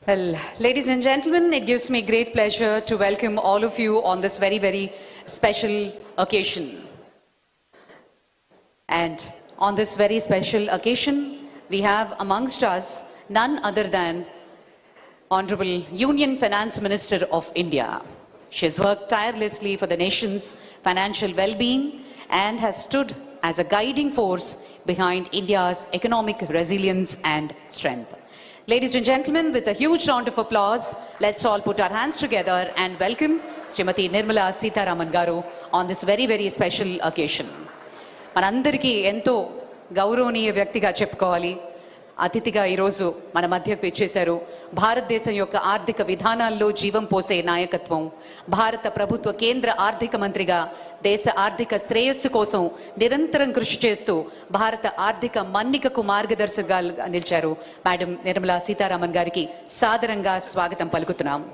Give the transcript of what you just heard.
Well, ladies and gentlemen, it gives me great pleasure to welcome all of you on this very, very special occasion. And on this very special occasion, we have amongst us none other than Honorable Union Finance Minister of India. She has worked tirelessly for the nation's financial well-being and has stood as a guiding force behind India's economic resilience and strength. Ladies and gentlemen, with a huge round of applause, let's all put our hands together and welcome Srimati Nirmala Sitharaman Garu on this very, very special occasion. మనందరికీ ఎంతో గౌరవనీయ వ్యక్తిగా చెప్పుకోవాలి. అతిథిగా ఈరోజు మన మధ్యకు ఇచ్చేశారు. భారతదేశం యొక్క ఆర్థిక విధానాల్లో జీవం పోసే నాయకత్వం, భారత ప్రభుత్వ కేంద్ర ఆర్థిక మంత్రిగా దేశ ఆర్థిక శ్రేయస్సు కోసం నిరంతరం కృషి చేస్తూ భారత ఆర్థిక మన్నికకు మార్గదర్శకులుగా నిలిచారు మేడం నిర్మలా సీతారామన్ గారికి సాదరంగా స్వాగతం పలుకుతున్నాం.